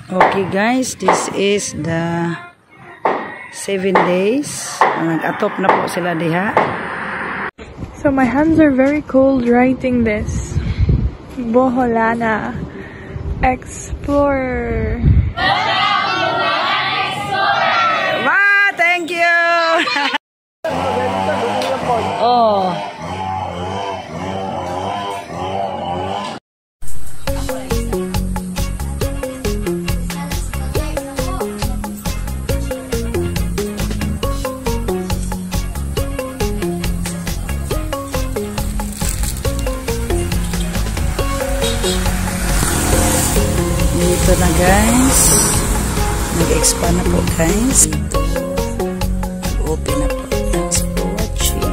Okay guys, this is the 7 days. Nag-atop na po sila diha. So my hands are very cold writing this. Boholana Explorer. Wow, thank you. Oh. Dito na guys, nag-expand na po guys. Dito, nag-open na po. Thanks for watching.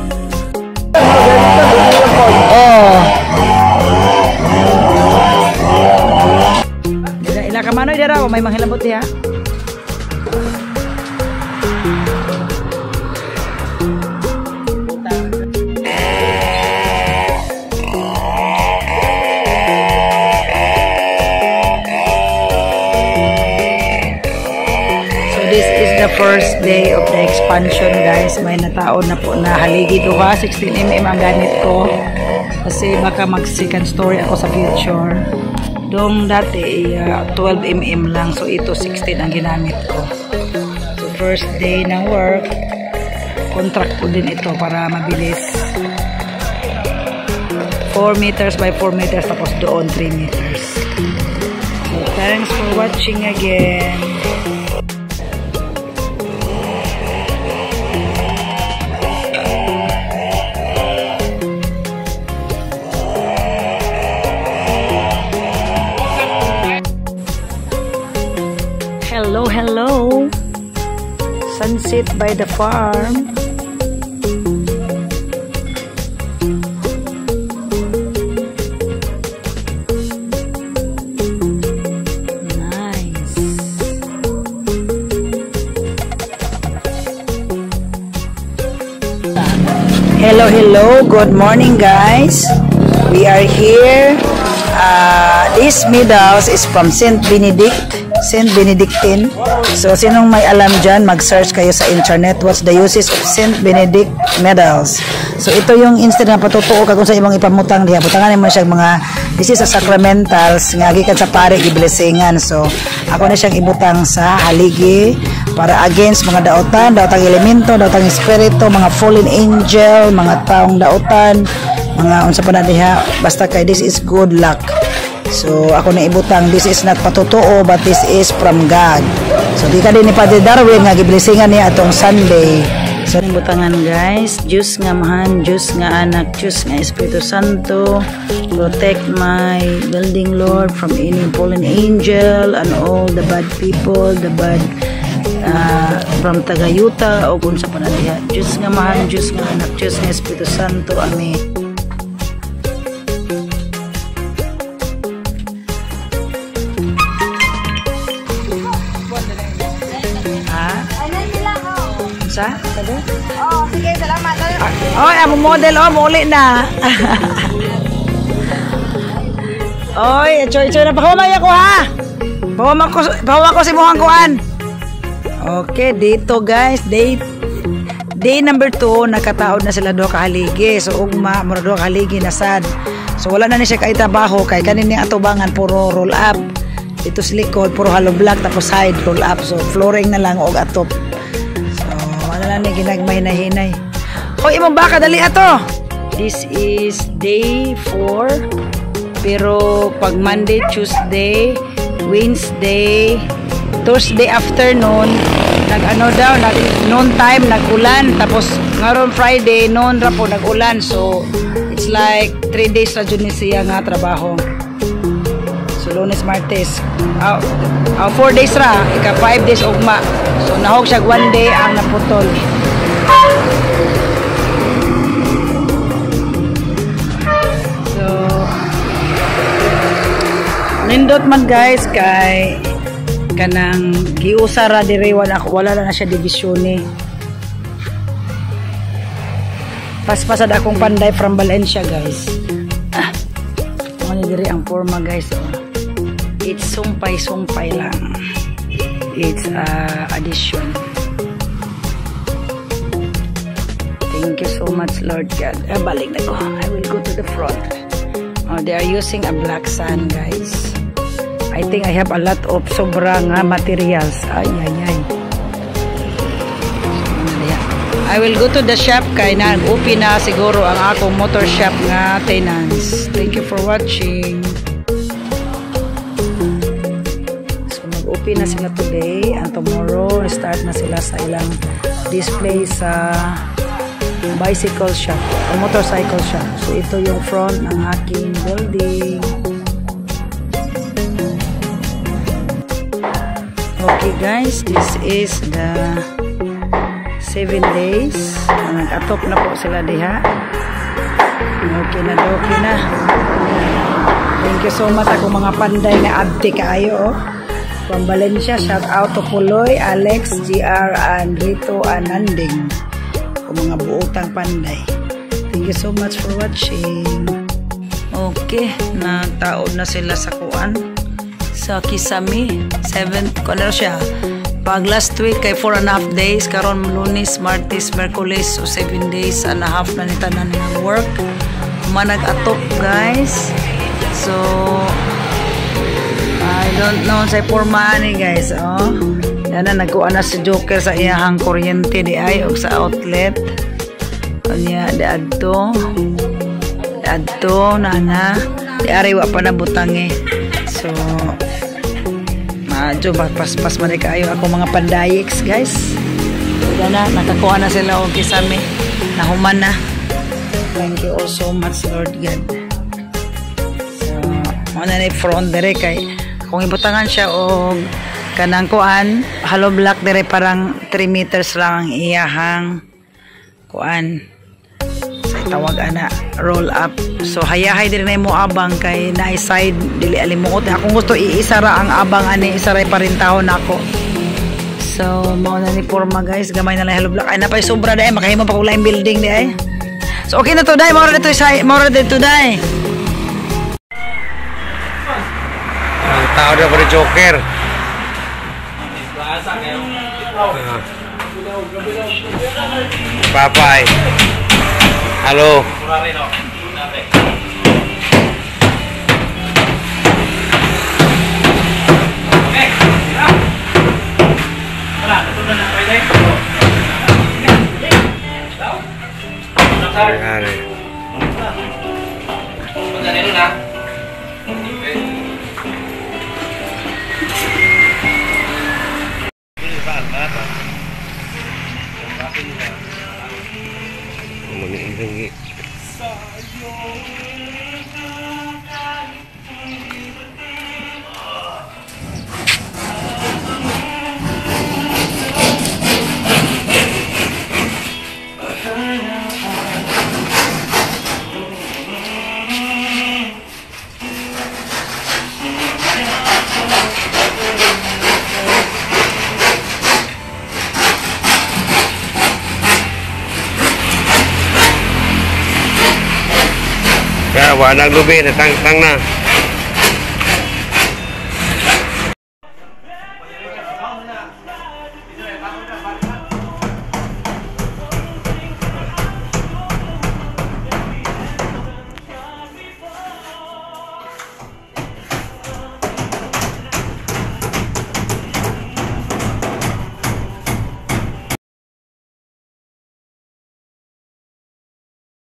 Oh! Ila ka manoy dira o may manghilabot diha. This is the first day of the expansion guys. May nataon na po na haligi duha. 16mm ang gamit ko. Kasi baka mag second story ako sa future. Dong dati 12mm lang. So ito 16 ang ginamit ko. So first day ng work. Contract ko din ito para mabilis. 4 meters by 4 meters tapos doon 3 meters. So thanks for watching again. Hello, hello. Sunset by the farm. Nice. Hello, hello. Good morning, guys. We are here. This meadows is from St. Benedictine. So, sinong may alam dyan, mag-search kayo sa internet. What's the uses of St. Benedict medals? So, ito yung instant na patutuo ka kung sa ibang ipamutang diha. Putangan naman siya mga, this is a sacramentals, nga gikan sa pare, i-blessingan. So, ako na siyang ibutang sa haligi para against mga daotan elemento, daotang espiritu, mga fallen angel, mga taong daotan, mga unsa pa na diha. Basta kay this is good luck. So, ako na ibutang, this is not patutuo, but this is from God. So, di ka din ni Padre Darwin, nga giblisingan niya atong Sunday. So, ibutangan guys, Diyos nga mahan, Diyos nga anak, Diyos nga Espiritu Santo, protect my building, Lord, from any fallen angel and all the bad people, the bad from Tagayuta, o kung sa panadiha. Diyos nga mahan, Diyos nga anak, Diyos nga Espiritu Santo. Amen. Sa? Sabi? Oh, sige, salamat. Oy, amo model muli na. Oy, choy na pahumay ako ha. Pahuma ko si muhang kuan. Okay, dito guys, day number 2, nakataod na sila do kahaligi. So ugma mo do kahaligi na sad. So wala na ni siya kay trabaho kay kanini atubangan puro roll up. Dito sa likod puro hollow block tapos side roll up. So flooring na lang og atop. Wala na ginagmay na hinay. Hoy, imong baka dali ato. This is day 4. Pero pag Monday, Tuesday, Wednesday, Thursday afternoon, nag-ano daw, noon time nag-ulan. Tapos ngaron Friday, noon ra po nag-ulan. So it's like 3 days ra jud ni siya nga trabaho. So Lunes, Martes, 4 days ra, ika 5 days ugma. So nahog siya 1 day ang naputol. So nindot man guys kay kanang giusara dire wala na siya divisyon ni. Paspasad akong panday from Valencia guys. Ano dire ang forma guys. It's sumpay-sumpay lang. It's addition. Thank you so much, Lord God. Balik na ko. I will go to the front. Oh, they are using a black sand, guys. I think I have a lot of sobrang materials. Ay. I will go to the shop kay nag-open na siguro ang akong motor shop nga tenants. Thank you for watching. So mag-open na sila today and tomorrow start na sila sa ilang display sa bicycle shop o motorcycle shop. So ito yung front ng aking building. Okay guys, this is the 7 days. Nag-atop na po sila diha. Okay na. Thank you so much ako mga panday na abti kaayo. From Valencia, shout out to Puloy, Alex, GR, and Rito, and Nanding. Kung mga buotang panday. Thank you so much for watching. Okay, nagtaod na sila sa kuan. Sa Kisami. 7, ano siya? Pag last week kay 4.5 days, karon Lunes, Martes, Merkulis, so 7 days and a half na nita na ng work. Manag-atop guys. So I don't know say porma ni guys. Oh. Yan na nagkuha na si Joker sa iyahang kuryente di ay o sa outlet. Kanya di adto nana di ari wa pa na butangi. So medyo pas man kayo ako mga pandayix guys. Wala na, nakakuha na sila o Kisami. Nahuman na. Thank you all so much Lord God. So, muna na front dire kay kung ibutangan siya o kanang kuan, hollow block dire parang 3 meters lang ang iyahang kuan. Tawag ana roll up. So hayahay din na mo abang kay na side dili alimuot. Akong gusto iisara ang abang ani isaray pa rin taon nako. So mao na ni forma guys, gamay na lang hollow block. Ay napay sobra dai makahimo pa kog lain building di ay. So okay na to dai, mora dito dai. Ang tao na pa rin Joker. Bye-bye. Halo. Kaya wanag lubi na tang na.